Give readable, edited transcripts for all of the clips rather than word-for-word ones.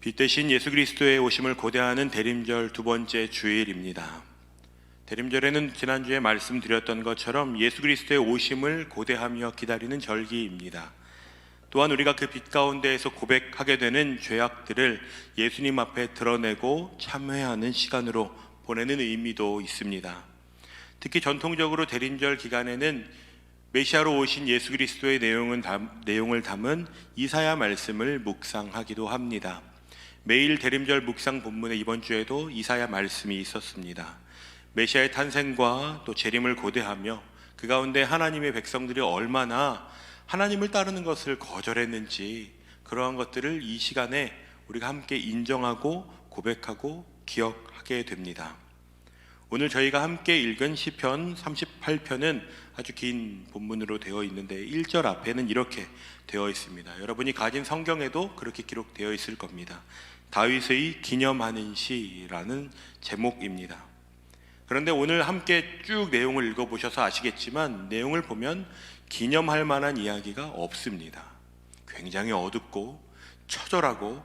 빛 대신 예수 그리스도의 오심을 고대하는 대림절 두 번째 주일입니다. 대림절에는 지난주에 말씀드렸던 것처럼 예수 그리스도의 오심을 고대하며 기다리는 절기입니다. 또한 우리가 그 빛 가운데에서 고백하게 되는 죄악들을 예수님 앞에 드러내고 참회하는 시간으로 보내는 의미도 있습니다. 특히 전통적으로 대림절 기간에는 메시아로 오신 예수 그리스도의 내용을 담은 이사야 말씀을 묵상하기도 합니다. 매일 대림절 묵상 본문에 이번 주에도 이사야 말씀이 있었습니다. 메시아의 탄생과 또 재림을 고대하며 그 가운데 하나님의 백성들이 얼마나 하나님을 따르는 것을 거절했는지, 그러한 것들을 이 시간에 우리가 함께 인정하고 고백하고 기억하게 됩니다. 오늘 저희가 함께 읽은 시편 38편은 아주 긴 본문으로 되어 있는데 1절 앞에는 이렇게 되어 있습니다. 여러분이 가진 성경에도 그렇게 기록되어 있을 겁니다. 다윗의 기념하는 시라는 제목입니다. 그런데 오늘 함께 쭉 내용을 읽어보셔서 아시겠지만 내용을 보면 기념할 만한 이야기가 없습니다. 굉장히 어둡고 처절하고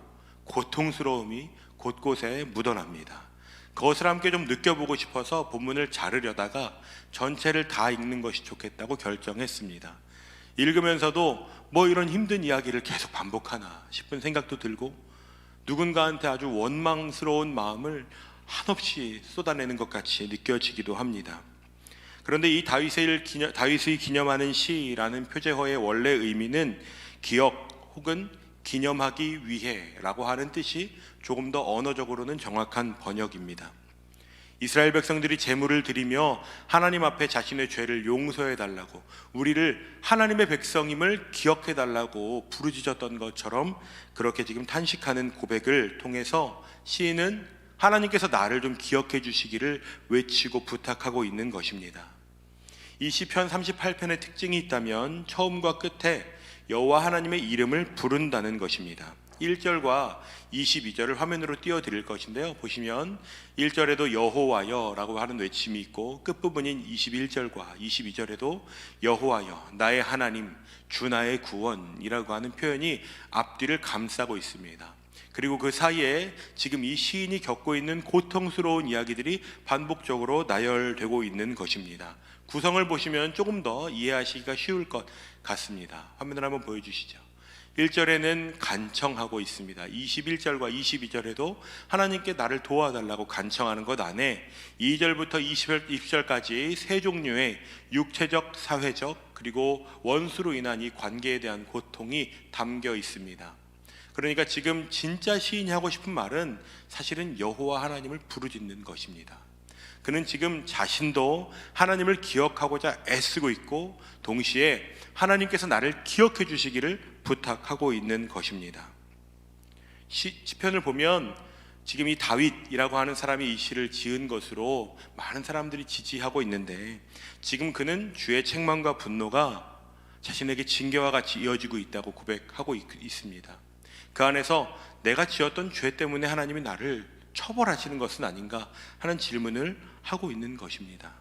고통스러움이 곳곳에 묻어납니다. 그것을 함께 좀 느껴보고 싶어서 본문을 자르려다가 전체를 다 읽는 것이 좋겠다고 결정했습니다. 읽으면서도 뭐 이런 힘든 이야기를 계속 반복하나 싶은 생각도 들고, 누군가한테 아주 원망스러운 마음을 한없이 쏟아내는 것 같이 느껴지기도 합니다. 그런데 이 다윗의 기념하는 시라는 표제어의 원래 의미는 기억 혹은 기념하기 위해라고 하는 뜻이 조금 더 언어적으로는 정확한 번역입니다. 이스라엘 백성들이 제물을 드리며 하나님 앞에 자신의 죄를 용서해 달라고, 우리를 하나님의 백성임을 기억해 달라고 부르짖었던 것처럼 그렇게 지금 탄식하는 고백을 통해서 시인은 하나님께서 나를 좀 기억해 주시기를 외치고 부탁하고 있는 것입니다. 이 시편 38편의 특징이 있다면 처음과 끝에 여호와 하나님의 이름을 부른다는 것입니다. 1절과 22절을 화면으로 띄워드릴 것인데요, 보시면 1절에도 여호와여 라고 하는 외침이 있고, 끝부분인 21절과 22절에도 여호와여 나의 하나님 주 나의 구원이라고 하는 표현이 앞뒤를 감싸고 있습니다. 그리고 그 사이에 지금 이 시인이 겪고 있는 고통스러운 이야기들이 반복적으로 나열되고 있는 것입니다. 구성을 보시면 조금 더 이해하시기가 쉬울 것 같습니다. 화면을 한번 보여주시죠. 1절에는 간청하고 있습니다. 21절과 22절에도 하나님께 나를 도와달라고 간청하는 것 안에 2절부터 20절까지 세 종류의 육체적, 사회적, 그리고 원수로 인한 이 관계에 대한 고통이 담겨 있습니다. 그러니까 지금 진짜 시인이 하고 싶은 말은 사실은 여호와 하나님을 부르짖는 것입니다. 그는 지금 자신도 하나님을 기억하고자 애쓰고 있고, 동시에 하나님께서 나를 기억해 주시기를 부탁하고 있는 것입니다. 시편을 보면 지금 이 다윗이라고 하는 사람이 이 시를 지은 것으로 많은 사람들이 지지하고 있는데, 지금 그는 주의 책망과 분노가 자신에게 징계와 같이 이어지고 있다고 고백하고 있습니다. 그 안에서 내가 지었던 죄 때문에 하나님이 나를 처벌하시는 것은 아닌가 하는 질문을 하고 있는 것입니다.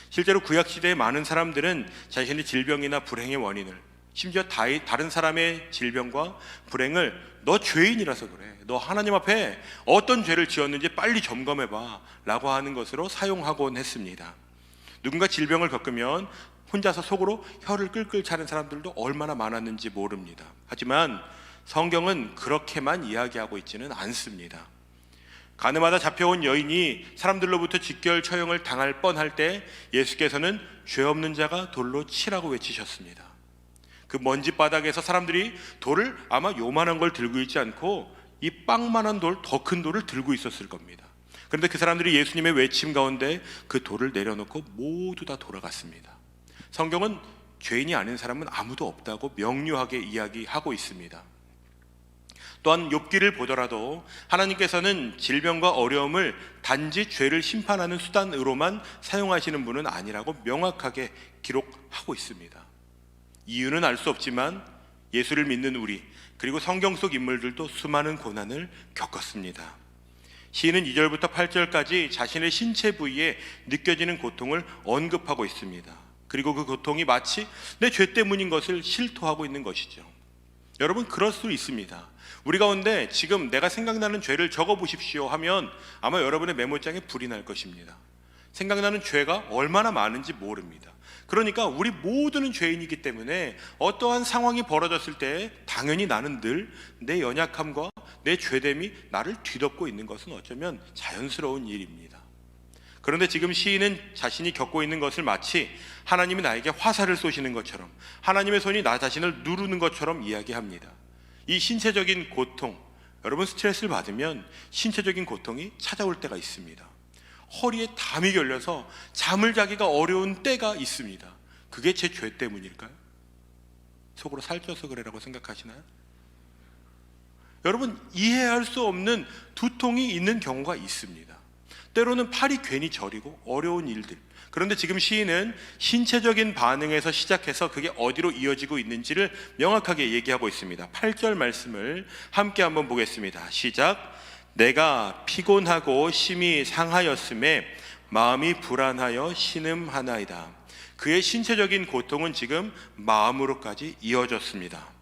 실제로 구약시대의 많은 사람들은 자신의 질병이나 불행의 원인을, 심지어 다른 사람의 질병과 불행을 너 죄인이라서 그래, 너 하나님 앞에 어떤 죄를 지었는지 빨리 점검해봐 라고 하는 것으로 사용하곤 했습니다. 누군가 질병을 겪으면 혼자서 속으로 혀를 끌끌 차는 사람들도 얼마나 많았는지 모릅니다. 하지만 성경은 그렇게만 이야기하고 있지는 않습니다. 가늠하다 잡혀온 여인이 사람들로부터 직결 처형을 당할 뻔할 때 예수께서는 죄 없는 자가 돌로 치라고 외치셨습니다. 그 먼지 바닥에서 사람들이 돌을 아마 요만한 걸 들고 있지 않고 이 빵만한 돌, 더 큰 돌을 들고 있었을 겁니다. 그런데 그 사람들이 예수님의 외침 가운데 그 돌을 내려놓고 모두 다 돌아갔습니다. 성경은 죄인이 아닌 사람은 아무도 없다고 명료하게 이야기하고 있습니다. 또한 욥기를 보더라도 하나님께서는 질병과 어려움을 단지 죄를 심판하는 수단으로만 사용하시는 분은 아니라고 명확하게 기록하고 있습니다. 이유는 알 수 없지만 예수를 믿는 우리, 그리고 성경 속 인물들도 수많은 고난을 겪었습니다. 시인은 2절부터 8절까지 자신의 신체 부위에 느껴지는 고통을 언급하고 있습니다. 그리고 그 고통이 마치 내 죄 때문인 것을 실토하고 있는 것이죠. 여러분, 그럴 수 있습니다. 우리 가운데 지금 내가 생각나는 죄를 적어보십시오 하면 아마 여러분의 메모장에 불이 날 것입니다. 생각나는 죄가 얼마나 많은지 모릅니다. 그러니까 우리 모두는 죄인이기 때문에 어떠한 상황이 벌어졌을 때 당연히 나는 늘 내 연약함과 내 죄됨이 나를 뒤덮고 있는 것은 어쩌면 자연스러운 일입니다. 그런데 지금 시인은 자신이 겪고 있는 것을 마치 하나님이 나에게 화살을 쏘시는 것처럼, 하나님의 손이 나 자신을 누르는 것처럼 이야기합니다. 이 신체적인 고통, 여러분, 스트레스를 받으면 신체적인 고통이 찾아올 때가 있습니다. 허리에 담이 걸려서 잠을 자기가 어려운 때가 있습니다. 그게 제 죄 때문일까요? 속으로 살쪄서 그래라고 생각하시나요? 여러분, 이해할 수 없는 두통이 있는 경우가 있습니다. 때로는 팔이 괜히 저리고 어려운 일들. 그런데 지금 시인은 신체적인 반응에서 시작해서 그게 어디로 이어지고 있는지를 명확하게 얘기하고 있습니다. 8절 말씀을 함께 한번 보겠습니다. 시작. 내가 피곤하고 심히 상하였음에 마음이 불안하여 신음하나이다. 그의 신체적인 고통은 지금 마음으로까지 이어졌습니다.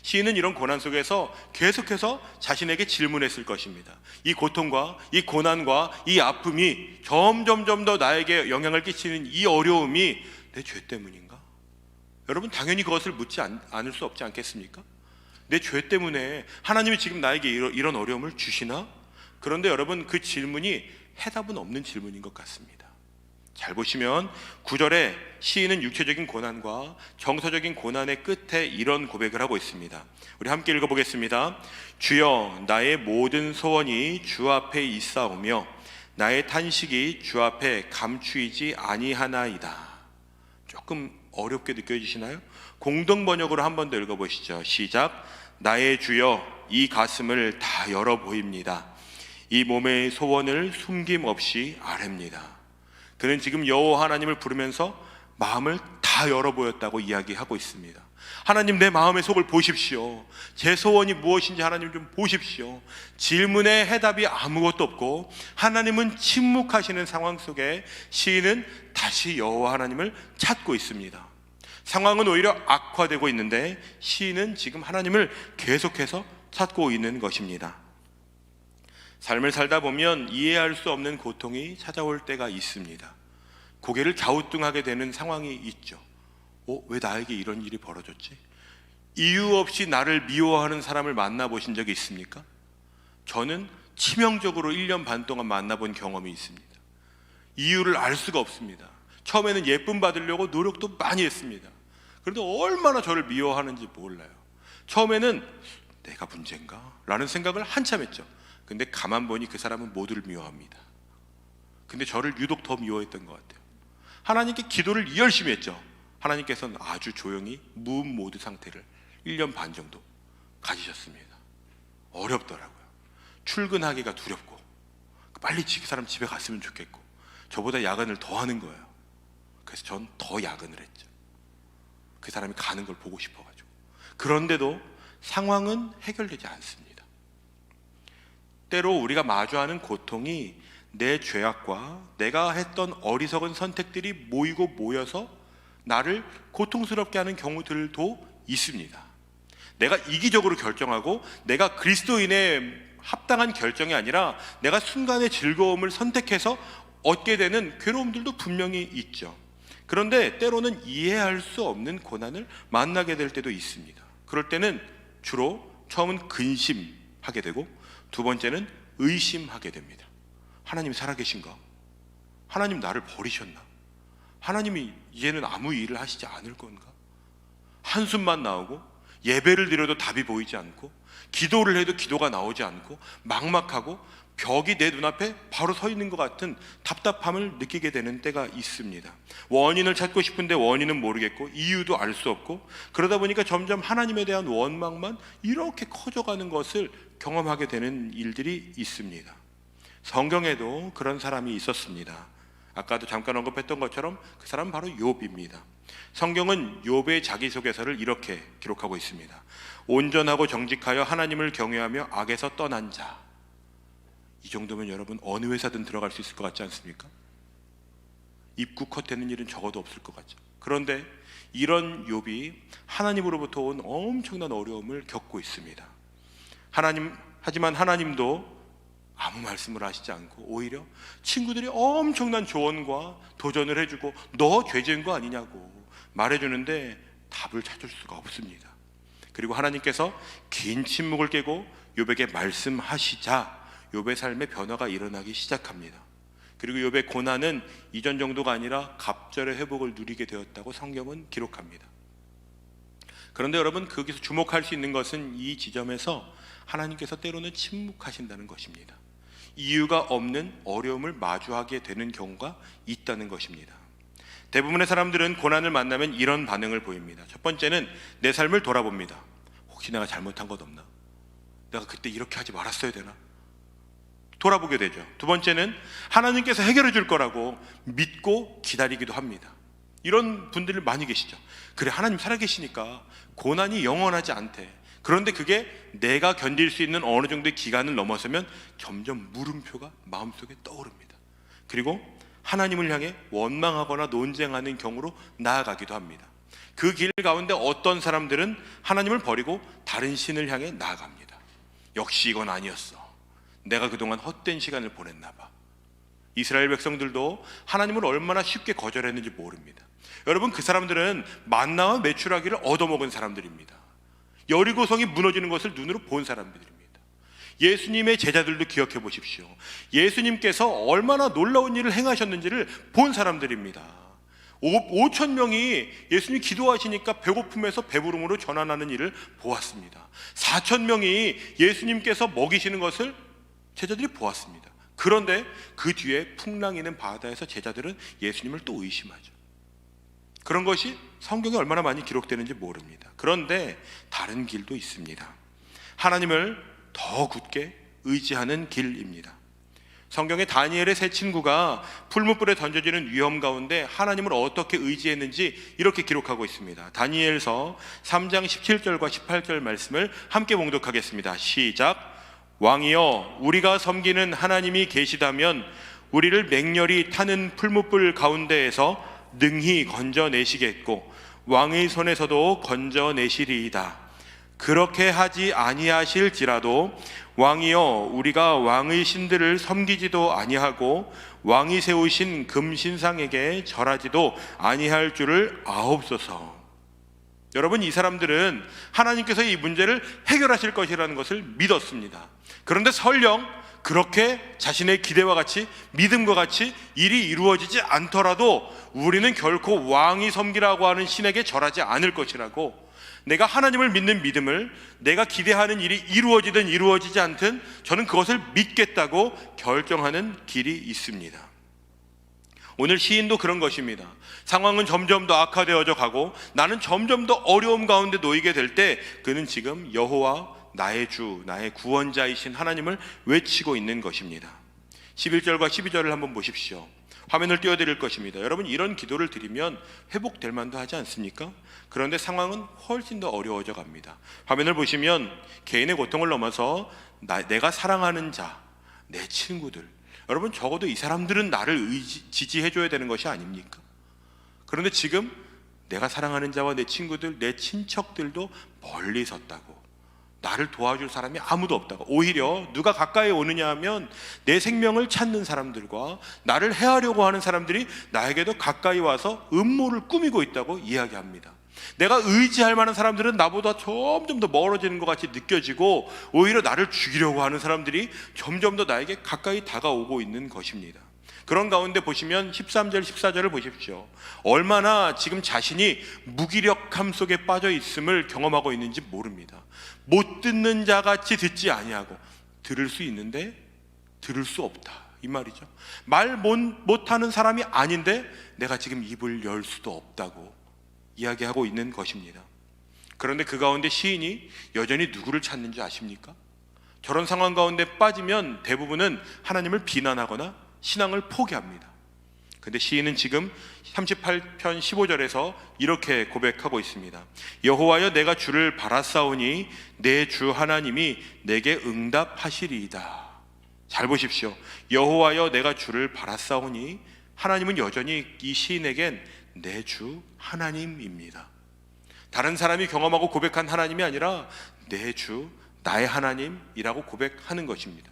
시인은 이런 고난 속에서 계속해서 자신에게 질문했을 것입니다. 이 고통과 이 고난과 이 아픔이 점점 더 나에게 영향을 끼치는 이 어려움이 내 죄 때문인가? 여러분, 당연히 그것을 묻지 않을 수 없지 않겠습니까? 내 죄 때문에 하나님이 지금 나에게 이런 어려움을 주시나? 그런데 여러분, 그 질문이 해답은 없는 질문인 것 같습니다. 잘 보시면 9절에 시인은 육체적인 고난과 정서적인 고난의 끝에 이런 고백을 하고 있습니다. 우리 함께 읽어보겠습니다. 주여, 나의 모든 소원이 주 앞에 있사오며 나의 탄식이 주 앞에 감추이지 아니하나이다. 조금 어렵게 느껴지시나요? 공동 번역으로 한 번 더 읽어보시죠. 시작. 나의 주여, 이 가슴을 다 열어 보입니다. 이 몸의 소원을 숨김없이 아뢰입니다. 그는 지금 여호와 하나님을 부르면서 마음을 다 열어 보였다고 이야기하고 있습니다. 하나님, 내 마음의 속을 보십시오. 제 소원이 무엇인지 하나님 좀 보십시오. 질문에 해답이 아무것도 없고 하나님은 침묵하시는 상황 속에 시인은 다시 여호와 하나님을 찾고 있습니다. 상황은 오히려 악화되고 있는데 시인은 지금 하나님을 계속해서 찾고 있는 것입니다. 삶을 살다 보면 이해할 수 없는 고통이 찾아올 때가 있습니다. 고개를 갸우뚱하게 되는 상황이 있죠. 왜 나에게 이런 일이 벌어졌지? 이유 없이 나를 미워하는 사람을 만나보신 적이 있습니까? 저는 치명적으로 1년 반 동안 만나본 경험이 있습니다. 이유를 알 수가 없습니다. 처음에는 예쁨 받으려고 노력도 많이 했습니다. 그런데 얼마나 저를 미워하는지 몰라요. 처음에는 내가 문제인가? 라는 생각을 한참 했죠. 근데 가만 보니 그 사람은 모두를 미워합니다. 근데 저를 유독 더 미워했던 것 같아요. 하나님께 기도를 열심히 했죠. 하나님께서는 아주 조용히 무음 모드 상태를 1년 반 정도 가지셨습니다. 어렵더라고요. 출근하기가 두렵고 빨리 그 사람 집에 갔으면 좋겠고 저보다 야근을 더 하는 거예요. 그래서 전 더 야근을 했죠. 그 사람이 가는 걸 보고 싶어가지고. 그런데도 상황은 해결되지 않습니다. 때로 우리가 마주하는 고통이 내 죄악과 내가 했던 어리석은 선택들이 모이고 모여서 나를 고통스럽게 하는 경우들도 있습니다. 내가 이기적으로 결정하고 내가 그리스도인에 합당한 결정이 아니라 내가 순간의 즐거움을 선택해서 얻게 되는 괴로움들도 분명히 있죠. 그런데 때로는 이해할 수 없는 고난을 만나게 될 때도 있습니다. 그럴 때는 주로 처음은 근심하게 되고 두 번째는 의심하게 됩니다. 하나님 살아계신가? 하나님 나를 버리셨나? 하나님이 이제는 아무 일을 하시지 않을 건가? 한숨만 나오고 예배를 드려도 답이 보이지 않고 기도를 해도 기도가 나오지 않고 막막하고 벽이 내 눈앞에 바로 서 있는 것 같은 답답함을 느끼게 되는 때가 있습니다. 원인을 찾고 싶은데 원인은 모르겠고 이유도 알 수 없고 그러다 보니까 점점 하나님에 대한 원망만 이렇게 커져가는 것을 경험하게 되는 일들이 있습니다. 성경에도 그런 사람이 있었습니다. 아까도 잠깐 언급했던 것처럼 그 사람은 바로 욥입니다. 성경은 욥의 자기소개서를 이렇게 기록하고 있습니다. 온전하고 정직하여 하나님을 경외하며 악에서 떠난 자. 이 정도면 여러분 어느 회사든 들어갈 수 있을 것 같지 않습니까? 입구 컷되는 일은 적어도 없을 것 같죠. 그런데 이런 욥이 하나님으로부터 온 엄청난 어려움을 겪고 있습니다. 하지만 하나님도 아무 말씀을 하시지 않고 오히려 친구들이 엄청난 조언과 도전을 해주고 너 죄 지은 거 아니냐고 말해주는데 답을 찾을 수가 없습니다. 그리고 하나님께서 긴 침묵을 깨고 욥에게 말씀하시자 욥의 삶의 변화가 일어나기 시작합니다. 그리고 욥의 고난은 이전 정도가 아니라 갑절의 회복을 누리게 되었다고 성경은 기록합니다. 그런데 여러분, 거기서 주목할 수 있는 것은 이 지점에서 하나님께서 때로는 침묵하신다는 것입니다. 이유가 없는 어려움을 마주하게 되는 경우가 있다는 것입니다. 대부분의 사람들은 고난을 만나면 이런 반응을 보입니다. 첫 번째는 내 삶을 돌아봅니다. 혹시 내가 잘못한 것 없나? 내가 그때 이렇게 하지 말았어야 되나? 돌아보게 되죠. 두 번째는 하나님께서 해결해 줄 거라고 믿고 기다리기도 합니다. 이런 분들이 많이 계시죠. 그래, 하나님 살아계시니까 고난이 영원하지 않대. 그런데 그게 내가 견딜 수 있는 어느 정도의 기간을 넘어서면 점점 물음표가 마음속에 떠오릅니다. 그리고 하나님을 향해 원망하거나 논쟁하는 경우로 나아가기도 합니다. 그 길 가운데 어떤 사람들은 하나님을 버리고 다른 신을 향해 나아갑니다. 역시 이건 아니었어. 내가 그동안 헛된 시간을 보냈나 봐. 이스라엘 백성들도 하나님을 얼마나 쉽게 거절했는지 모릅니다. 여러분, 그 사람들은 만나와 메추라기를 얻어먹은 사람들입니다. 여리고성이 무너지는 것을 눈으로 본 사람들입니다. 예수님의 제자들도 기억해 보십시오. 예수님께서 얼마나 놀라운 일을 행하셨는지를 본 사람들입니다. 5천 명이 예수님이 기도하시니까 배고픔에서 배부름으로 전환하는 일을 보았습니다. 4천 명이 예수님께서 먹이시는 것을 제자들이 보았습니다. 그런데 그 뒤에 풍랑이는 바다에서 제자들은 예수님을 또 의심하죠. 그런 것이 성경에 얼마나 많이 기록되는지 모릅니다. 그런데 다른 길도 있습니다. 하나님을 더 굳게 의지하는 길입니다. 성경에 다니엘의 세 친구가 풀무불에 던져지는 위험 가운데 하나님을 어떻게 의지했는지 이렇게 기록하고 있습니다. 다니엘서 3장 17절과 18절 말씀을 함께 봉독하겠습니다. 시작. 왕이여, 우리가 섬기는 하나님이 계시다면 우리를 맹렬히 타는 풀무불 가운데에서 능히 건져내시겠고 왕의 손에서도 건져내시리이다. 그렇게 하지 아니하실지라도 왕이여, 우리가 왕의 신들을 섬기지도 아니하고 왕이 세우신 금신상에게 절하지도 아니할 줄을 아옵소서. 여러분, 이 사람들은 하나님께서 이 문제를 해결하실 것이라는 것을 믿었습니다. 그런데 설령 그렇게 자신의 기대와 같이 믿음과 같이 일이 이루어지지 않더라도 우리는 결코 왕이 섬기라고 하는 신에게 절하지 않을 것이라고, 내가 하나님을 믿는 믿음을 내가 기대하는 일이 이루어지든 이루어지지 않든 저는 그것을 믿겠다고 결정하는 길이 있습니다. 오늘 시인도 그런 것입니다. 상황은 점점 더 악화되어져 가고 나는 점점 더 어려움 가운데 놓이게 될 때 그는 지금 여호와 나의 주, 나의 구원자이신 하나님을 외치고 있는 것입니다. 11절과 12절을 한번 보십시오. 화면을 띄워드릴 것입니다. 여러분, 이런 기도를 드리면 회복될 만도 하지 않습니까? 그런데 상황은 훨씬 더 어려워져 갑니다. 화면을 보시면 개인의 고통을 넘어서 내가 사랑하는 자, 내 친구들, 여러분, 적어도 이 사람들은 나를 지지해줘야 되는 것이 아닙니까? 그런데 지금 내가 사랑하는 자와 내 친구들, 내 친척들도 멀리 섰다고, 나를 도와줄 사람이 아무도 없다고, 오히려 누가 가까이 오느냐 하면 내 생명을 찾는 사람들과 나를 해하려고 하는 사람들이 나에게도 가까이 와서 음모를 꾸미고 있다고 이야기합니다. 내가 의지할 만한 사람들은 나보다 점점 더 멀어지는 것 같이 느껴지고 오히려 나를 죽이려고 하는 사람들이 점점 더 나에게 가까이 다가오고 있는 것입니다. 그런 가운데 보시면 13절 14절을 보십시오. 얼마나 지금 자신이 무기력함 속에 빠져 있음을 경험하고 있는지 모릅니다. 못 듣는 자같이 듣지 아니하고 들을 수 있는데 들을 수 없다, 이 말이죠. 말 못하는 사람이 아닌데 내가 지금 입을 열 수도 없다고 이야기하고 있는 것입니다. 그런데 그 가운데 시인이 여전히 누구를 찾는지 아십니까? 저런 상황 가운데 빠지면 대부분은 하나님을 비난하거나 신앙을 포기합니다. 근데 시인은 지금 38편 15절에서 이렇게 고백하고 있습니다. 여호와여, 내가 주를 바라싸우니 내 주 하나님이 내게 응답하시리이다. 잘 보십시오. 여호와여, 내가 주를 바라싸우니, 하나님은 여전히 이 시인에겐 내 주 하나님입니다. 다른 사람이 경험하고 고백한 하나님이 아니라 내 주, 나의 하나님이라고 고백하는 것입니다.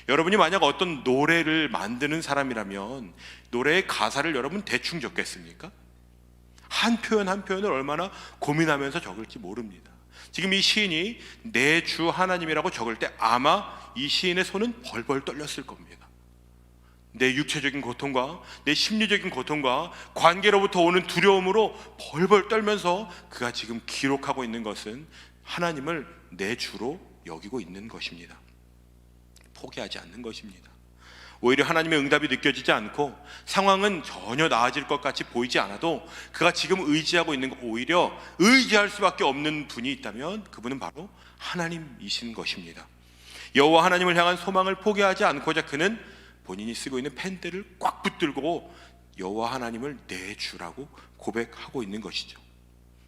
여러분이 만약 어떤 노래를 만드는 사람이라면 노래의 가사를 여러분 대충 적겠습니까? 한 표현 한 표현을 얼마나 고민하면서 적을지 모릅니다. 지금 이 시인이 내 주 하나님이라고 적을 때 아마 이 시인의 손은 벌벌 떨렸을 겁니다. 내 육체적인 고통과 내 심리적인 고통과 관계로부터 오는 두려움으로 벌벌 떨면서 그가 지금 기록하고 있는 것은 하나님을 내 주로 여기고 있는 것입니다. 포기하지 않는 것입니다. 오히려 하나님의 응답이 느껴지지 않고 상황은 전혀 나아질 것 같이 보이지 않아도 그가 지금 의지하고 있는 것, 오히려 의지할 수밖에 없는 분이 있다면 그분은 바로 하나님이신 것입니다. 여호와 하나님을 향한 소망을 포기하지 않고자 그는 본인이 쓰고 있는 펜대를 꽉 붙들고 여호와 하나님을 내 주라고 고백하고 있는 것이죠.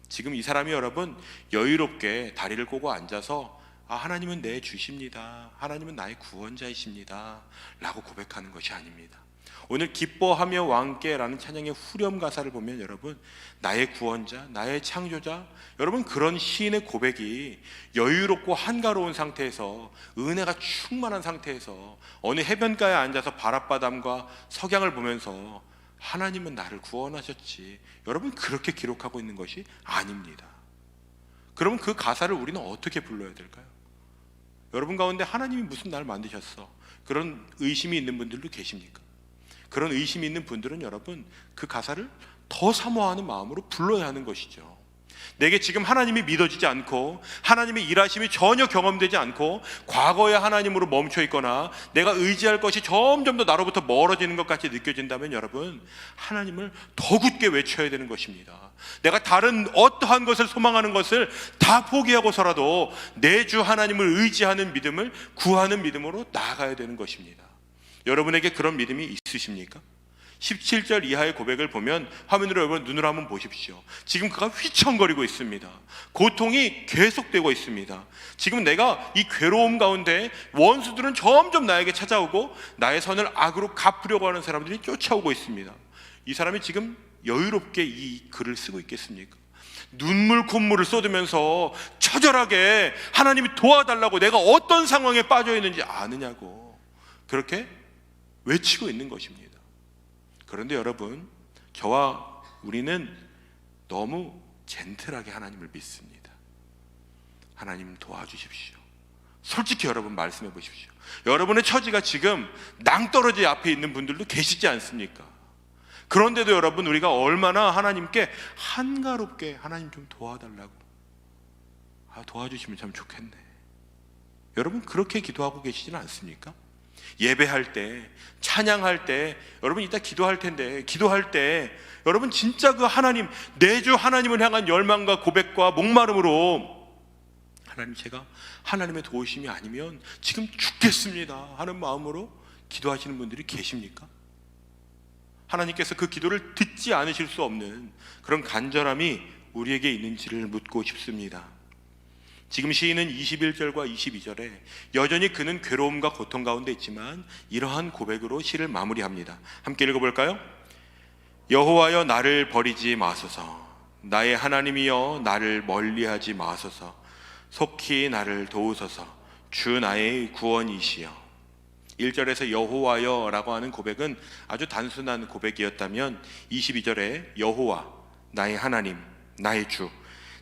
지금 이 사람이 여러분 여유롭게 다리를 꼬고 앉아서 하나님은 내 주십니다, 하나님은 나의 구원자이십니다 라고 고백하는 것이 아닙니다. 오늘 기뻐하며 왕께라는 찬양의 후렴 가사를 보면 여러분 나의 구원자, 나의 창조자, 여러분 그런 시인의 고백이 여유롭고 한가로운 상태에서 은혜가 충만한 상태에서 어느 해변가에 앉아서 바랏바람과 석양을 보면서 하나님은 나를 구원하셨지, 여러분 그렇게 기록하고 있는 것이 아닙니다. 그러면 그 가사를 우리는 어떻게 불러야 될까요? 여러분 가운데 하나님이 무슨 날 만드셨어? 그런 의심이 있는 분들도 계십니까? 그런 의심이 있는 분들은 여러분 그 가사를 더 사모하는 마음으로 불러야 하는 것이죠. 내게 지금 하나님이 믿어지지 않고 하나님의 일하심이 전혀 경험되지 않고 과거의 하나님으로 멈춰 있거나 내가 의지할 것이 점점 더 나로부터 멀어지는 것 같이 느껴진다면 여러분 하나님을 더 굳게 외쳐야 되는 것입니다. 내가 다른 어떠한 것을 소망하는 것을 다 포기하고서라도 내 주 하나님을 의지하는 믿음을 구하는 믿음으로 나아가야 되는 것입니다. 여러분에게 그런 믿음이 있으십니까? 17절 이하의 고백을 보면 화면으로 여러분 눈으로 한번 보십시오. 지금 그가 휘청거리고 있습니다. 고통이 계속되고 있습니다. 지금 내가 이 괴로움 가운데 원수들은 점점 나에게 찾아오고 나의 선을 악으로 갚으려고 하는 사람들이 쫓아오고 있습니다. 이 사람이 지금 여유롭게 이 글을 쓰고 있겠습니까? 눈물 콧물을 쏟으면서 처절하게 하나님이 도와달라고 내가 어떤 상황에 빠져 있는지 아느냐고 그렇게 외치고 있는 것입니다. 그런데 여러분 저와 우리는 너무 젠틀하게 하나님을 믿습니다. 하나님 도와주십시오. 솔직히 여러분 말씀해 보십시오. 여러분의 처지가 지금 낭떠러지 앞에 있는 분들도 계시지 않습니까? 그런데도 여러분 우리가 얼마나 하나님께 한가롭게 하나님 좀 도와달라고 도와주시면 참 좋겠네, 여러분 그렇게 기도하고 계시지는 않습니까? 예배할 때, 찬양할 때, 여러분 이따 기도할 텐데 기도할 때 여러분 진짜 그 하나님, 내 주 하나님을 향한 열망과 고백과 목마름으로 하나님 제가 하나님의 도우심이 아니면 지금 죽겠습니다 하는 마음으로 기도하시는 분들이 계십니까? 하나님께서 그 기도를 듣지 않으실 수 없는 그런 간절함이 우리에게 있는지를 묻고 싶습니다. 지금 시인은 21절과 22절에 여전히 그는 괴로움과 고통 가운데 있지만 이러한 고백으로 시를 마무리합니다. 함께 읽어볼까요? 여호와여 나를 버리지 마소서, 나의 하나님이여 나를 멀리하지 마소서, 속히 나를 도우소서, 주 나의 구원이시여. 1절에서 여호와여 라고 하는 고백은 아주 단순한 고백이었다면 22절에 여호와, 나의 하나님, 나의 주,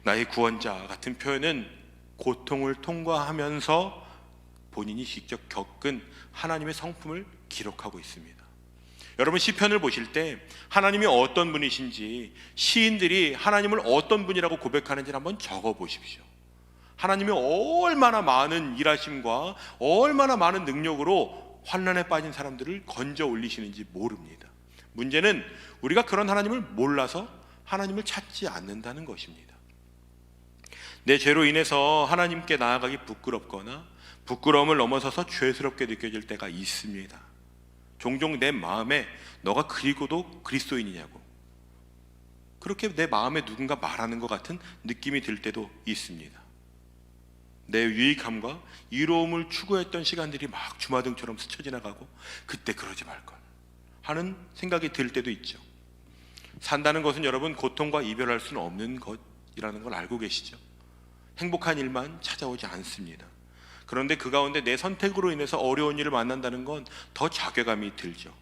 나의 구원자 같은 표현은 고통을 통과하면서 본인이 직접 겪은 하나님의 성품을 기록하고 있습니다. 여러분 시편을 보실 때 하나님이 어떤 분이신지, 시인들이 하나님을 어떤 분이라고 고백하는지를 한번 적어 보십시오. 하나님이 얼마나 많은 일하심과 얼마나 많은 능력으로 환난에 빠진 사람들을 건져 올리시는지 모릅니다. 문제는 우리가 그런 하나님을 몰라서 하나님을 찾지 않는다는 것입니다. 내 죄로 인해서 하나님께 나아가기 부끄럽거나 부끄러움을 넘어서서 죄스럽게 느껴질 때가 있습니다. 종종 내 마음에 너가 그리고도 그리스도인이냐고 그렇게 내 마음에 누군가 말하는 것 같은 느낌이 들 때도 있습니다. 내 유익함과 이로움을 추구했던 시간들이 막 주마등처럼 스쳐 지나가고 그때 그러지 말걸 하는 생각이 들 때도 있죠. 산다는 것은 여러분 고통과 이별할 수는 없는 것이라는 걸 알고 계시죠? 행복한 일만 찾아오지 않습니다. 그런데 그 가운데 내 선택으로 인해서 어려운 일을 만난다는 건 더 자괴감이 들죠.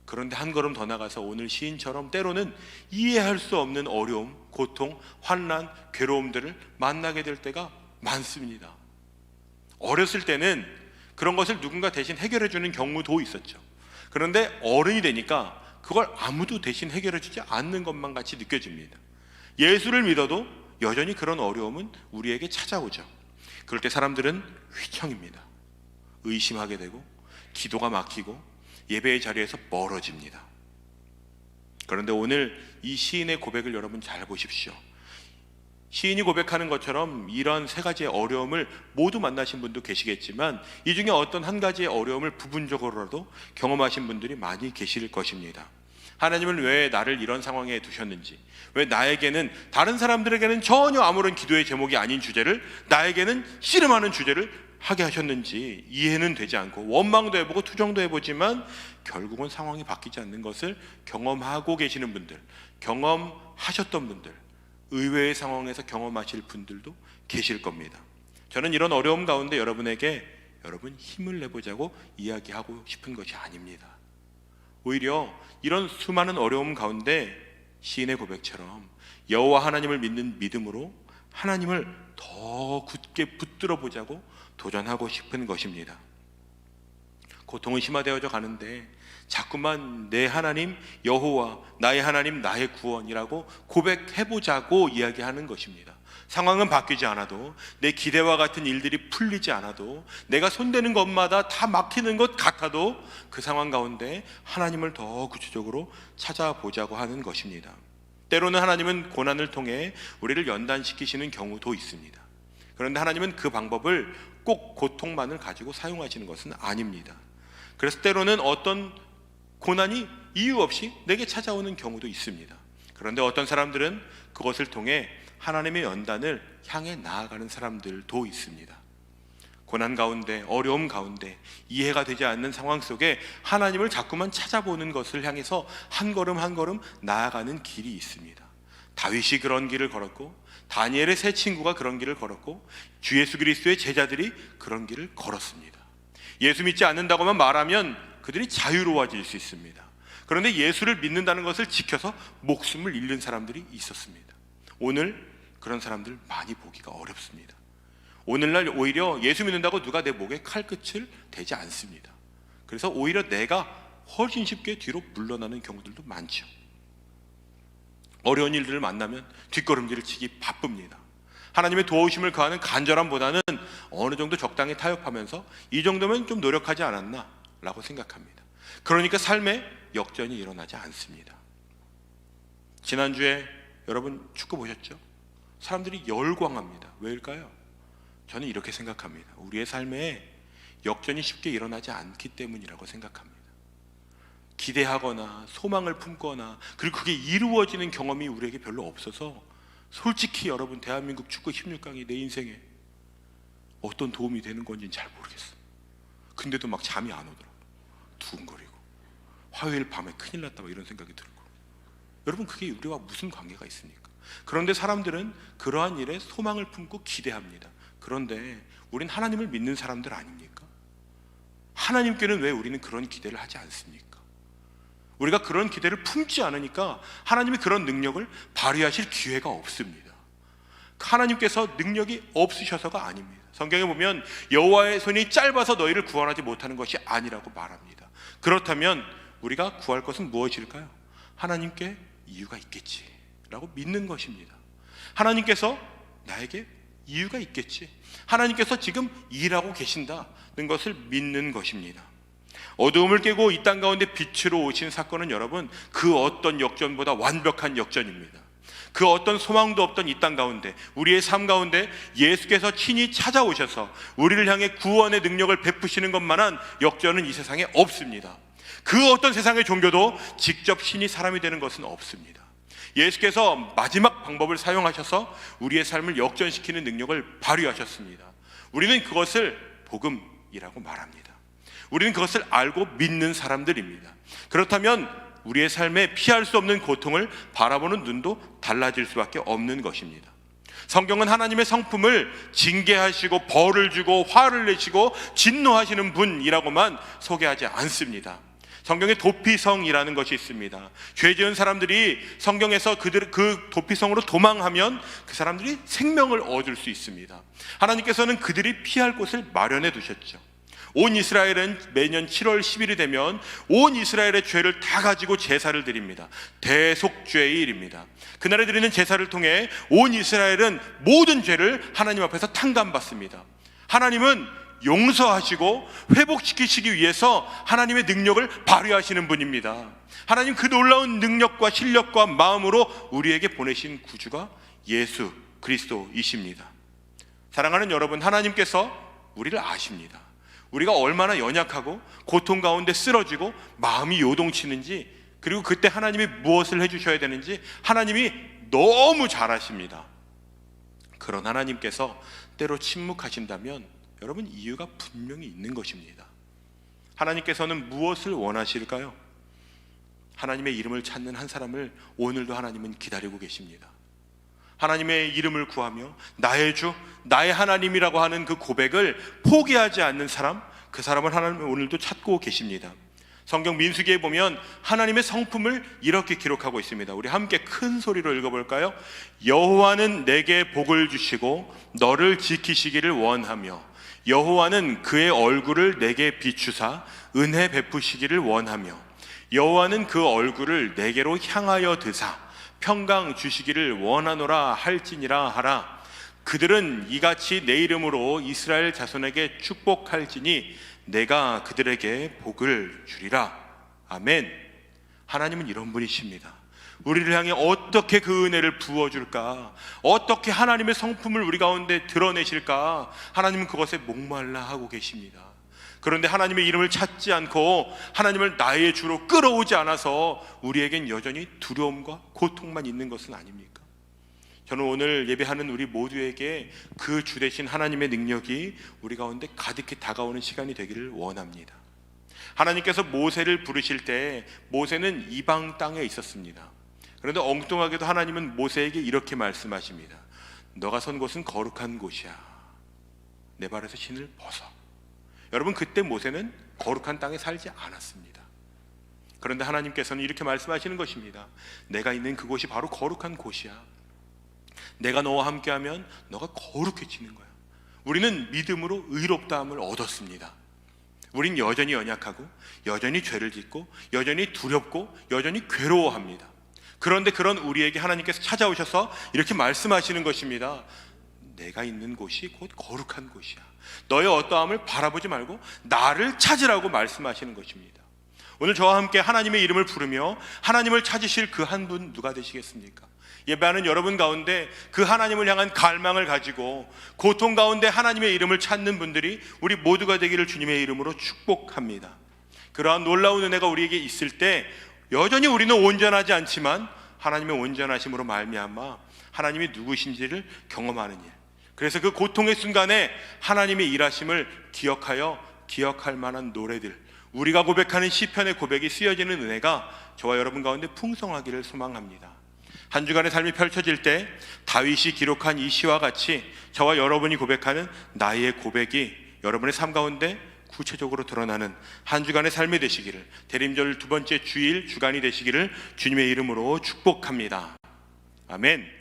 그런데 한 걸음 더 나가서 오늘 시인처럼 때로는 이해할 수 없는 어려움, 고통, 환난, 괴로움들을 만나게 될 때가 많습니다. 어렸을 때는 그런 것을 누군가 대신 해결해 주는 경우도 있었죠. 그런데 어른이 되니까 그걸 아무도 대신 해결해 주지 않는 것만 같이 느껴집니다. 예수를 믿어도 여전히 그런 어려움은 우리에게 찾아오죠. 그럴 때 사람들은 휘청입니다. 의심하게 되고 기도가 막히고 예배의 자리에서 멀어집니다. 그런데 오늘 이 시인의 고백을 여러분 잘 보십시오. 시인이 고백하는 것처럼 이런 세 가지의 어려움을 모두 만나신 분도 계시겠지만 이 중에 어떤 한 가지의 어려움을 부분적으로라도 경험하신 분들이 많이 계실 것입니다. 하나님은 왜 나를 이런 상황에 두셨는지, 왜 나에게는 다른 사람들에게는 전혀 아무런 기도의 제목이 아닌 주제를 나에게는 씨름하는 주제를 하게 하셨는지 이해는 되지 않고 원망도 해보고 투정도 해보지만 결국은 상황이 바뀌지 않는 것을 경험하고 계시는 분들, 경험하셨던 분들, 의외의 상황에서 경험하실 분들도 계실 겁니다. 저는 이런 어려움 가운데 여러분에게 여러분 힘을 내보자고 이야기하고 싶은 것이 아닙니다. 오히려 이런 수많은 어려움 가운데 시인의 고백처럼 여호와 하나님을 믿는 믿음으로 하나님을 더 굳게 붙들어 보자고 도전하고 싶은 것입니다. 고통은 심화되어져 가는데 자꾸만 내 하나님 여호와, 나의 하나님 나의 구원이라고 고백해보자고 이야기하는 것입니다. 상황은 바뀌지 않아도, 내 기대와 같은 일들이 풀리지 않아도, 내가 손대는 것마다 다 막히는 것 같아도 그 상황 가운데 하나님을 더 구체적으로 찾아보자고 하는 것입니다. 때로는 하나님은 고난을 통해 우리를 연단시키시는 경우도 있습니다. 그런데 하나님은 그 방법을 꼭 고통만을 가지고 사용하시는 것은 아닙니다. 그래서 때로는 어떤 고난이 이유 없이 내게 찾아오는 경우도 있습니다. 그런데 어떤 사람들은 그것을 통해 하나님의 연단을 향해 나아가는 사람들도 있습니다. 고난 가운데, 어려움 가운데, 이해가 되지 않는 상황 속에 하나님을 자꾸만 찾아보는 것을 향해서 한 걸음 한 걸음 나아가는 길이 있습니다. 다윗이 그런 길을 걸었고, 다니엘의 세 친구가 그런 길을 걸었고, 주 예수 그리스도의 제자들이 그런 길을 걸었습니다. 예수 믿지 않는다고만 말하면 그들이 자유로워질 수 있습니다. 그런데 예수를 믿는다는 것을 지켜서 목숨을 잃는 사람들이 있었습니다. 오늘 그런 사람들 많이 보기가 어렵습니다. 오늘날 오히려 예수 믿는다고 누가 내 목에 칼끝을 대지 않습니다. 그래서 오히려 내가 훨씬 쉽게 뒤로 물러나는 경우들도 많죠. 어려운 일들을 만나면 뒷걸음질을 치기 바쁩니다. 하나님의 도우심을 구하는 간절함보다는 어느 정도 적당히 타협하면서 이 정도면 좀 노력하지 않았나 라고 생각합니다. 그러니까 삶에 역전이 일어나지 않습니다. 지난주에 여러분 축구 보셨죠? 사람들이 열광합니다. 왜일까요? 저는 이렇게 생각합니다. 우리의 삶에 역전이 쉽게 일어나지 않기 때문이라고 생각합니다. 기대하거나 소망을 품거나 그리고 그게 이루어지는 경험이 우리에게 별로 없어서 솔직히 여러분 대한민국 축구 16강이 내 인생에 어떤 도움이 되는 건지는 잘 모르겠어요. 근데도 막 잠이 안 오더라고요. 두근거리고 화요일 밤에 큰일 났다 이런 생각이 들고. 여러분 그게 우리와 무슨 관계가 있습니까? 그런데 사람들은 그러한 일에 소망을 품고 기대합니다. 그런데 우린 하나님을 믿는 사람들 아닙니까? 하나님께는 왜 우리는 그런 기대를 하지 않습니까? 우리가 그런 기대를 품지 않으니까 하나님이 그런 능력을 발휘하실 기회가 없습니다. 하나님께서 능력이 없으셔서가 아닙니다. 성경에 보면 여호와의 손이 짧아서 너희를 구원하지 못하는 것이 아니라고 말합니다. 그렇다면 우리가 구할 것은 무엇일까요? 하나님께 이유가 있겠지 라고 믿는 것입니다. 하나님께서 나에게 이유가 있겠지, 하나님께서 지금 일하고 계신다는 것을 믿는 것입니다. 어두움을 깨고 이 땅 가운데 빛으로 오신 사건은 여러분 그 어떤 역전보다 완벽한 역전입니다. 그 어떤 소망도 없던 이 땅 가운데, 우리의 삶 가운데 예수께서 친히 찾아오셔서 우리를 향해 구원의 능력을 베푸시는 것만한 역전은 이 세상에 없습니다. 그 어떤 세상의 종교도 직접 신이 사람이 되는 것은 없습니다. 예수께서 마지막 방법을 사용하셔서 우리의 삶을 역전시키는 능력을 발휘하셨습니다. 우리는 그것을 복음이라고 말합니다. 우리는 그것을 알고 믿는 사람들입니다. 그렇다면 우리의 삶에 피할 수 없는 고통을 바라보는 눈도 달라질 수밖에 없는 것입니다. 성경은 하나님의 성품을 징계하시고 벌을 주고 화를 내시고 진노하시는 분이라고만 소개하지 않습니다. 성경에 도피성이라는 것이 있습니다. 죄 지은 사람들이 성경에서 그 도피성으로 도망하면 그 사람들이 생명을 얻을 수 있습니다. 하나님께서는 그들이 피할 곳을 마련해 두셨죠. 온 이스라엘은 매년 7월 10일이 되면 온 이스라엘의 죄를 다 가지고 제사를 드립니다. 대속죄의 일입니다. 그날에 드리는 제사를 통해 온 이스라엘은 모든 죄를 하나님 앞에서 탕감받습니다. 하나님은 용서하시고 회복시키시기 위해서 하나님의 능력을 발휘하시는 분입니다. 하나님 그 놀라운 능력과 실력과 마음으로 우리에게 보내신 구주가 예수 그리스도이십니다. 사랑하는 여러분, 하나님께서 우리를 아십니다. 우리가 얼마나 연약하고 고통 가운데 쓰러지고 마음이 요동치는지, 그리고 그때 하나님이 무엇을 해주셔야 되는지 하나님이 너무 잘 아십니다. 그런 하나님께서 때로 침묵하신다면 여러분, 이유가 분명히 있는 것입니다. 하나님께서는 무엇을 원하실까요? 하나님의 이름을 찾는 한 사람을 오늘도 하나님은 기다리고 계십니다. 하나님의 이름을 구하며 나의 주, 나의 하나님이라고 하는 그 고백을 포기하지 않는 사람, 그 사람을 하나님은 오늘도 찾고 계십니다. 성경 민수기에 보면 하나님의 성품을 이렇게 기록하고 있습니다. 우리 함께 큰 소리로 읽어볼까요? 여호와는 내게 복을 주시고 너를 지키시기를 원하며 여호와는 그의 얼굴을 내게 비추사 은혜 베푸시기를 원하며 여호와는 그 얼굴을 내게로 향하여 드사 평강 주시기를 원하노라 할지니라 하라. 그들은 이같이 내 이름으로 이스라엘 자손에게 축복할지니 내가 그들에게 복을 주리라. 아멘. 하나님은 이런 분이십니다. 우리를 향해 어떻게 그 은혜를 부어줄까, 어떻게 하나님의 성품을 우리 가운데 드러내실까, 하나님은 그것에 목말라 하고 계십니다. 그런데 하나님의 이름을 찾지 않고 하나님을 나의 주로 끌어오지 않아서 우리에겐 여전히 두려움과 고통만 있는 것은 아닙니까? 저는 오늘 예배하는 우리 모두에게 그 주 되신 하나님의 능력이 우리 가운데 가득히 다가오는 시간이 되기를 원합니다. 하나님께서 모세를 부르실 때 모세는 이방 땅에 있었습니다. 그런데 엉뚱하게도 하나님은 모세에게 이렇게 말씀하십니다. 너가 선 곳은 거룩한 곳이야. 내 발에서 신을 벗어. 여러분, 그때 모세는 거룩한 땅에 살지 않았습니다. 그런데 하나님께서는 이렇게 말씀하시는 것입니다. 내가 있는 그곳이 바로 거룩한 곳이야. 내가 너와 함께하면 너가 거룩해지는 거야. 우리는 믿음으로 의롭다함을 얻었습니다. 우린 여전히 연약하고 여전히 죄를 짓고 여전히 두렵고 여전히 괴로워합니다. 그런데 그런 우리에게 하나님께서 찾아오셔서 이렇게 말씀하시는 것입니다. 내가 있는 곳이 곧 거룩한 곳이야. 너의 어떠함을 바라보지 말고 나를 찾으라고 말씀하시는 것입니다. 오늘 저와 함께 하나님의 이름을 부르며 하나님을 찾으실 그 한 분 누가 되시겠습니까? 예배하는 여러분 가운데 그 하나님을 향한 갈망을 가지고 고통 가운데 하나님의 이름을 찾는 분들이 우리 모두가 되기를 주님의 이름으로 축복합니다. 그러한 놀라운 은혜가 우리에게 있을 때 여전히 우리는 온전하지 않지만 하나님의 온전하심으로 말미암아 하나님이 누구신지를 경험하는 일, 그래서 그 고통의 순간에 하나님의 일하심을 기억할 만한 노래들, 우리가 고백하는 시편의 고백이 쓰여지는 은혜가 저와 여러분 가운데 풍성하기를 소망합니다. 한 주간의 삶이 펼쳐질 때 다윗이 기록한 이 시와 같이 저와 여러분이 고백하는 나의 고백이 여러분의 삶 가운데 구체적으로 드러나는 한 주간의 삶이 되시기를, 대림절 두 번째 주일 주간이 되시기를 주님의 이름으로 축복합니다. 아멘.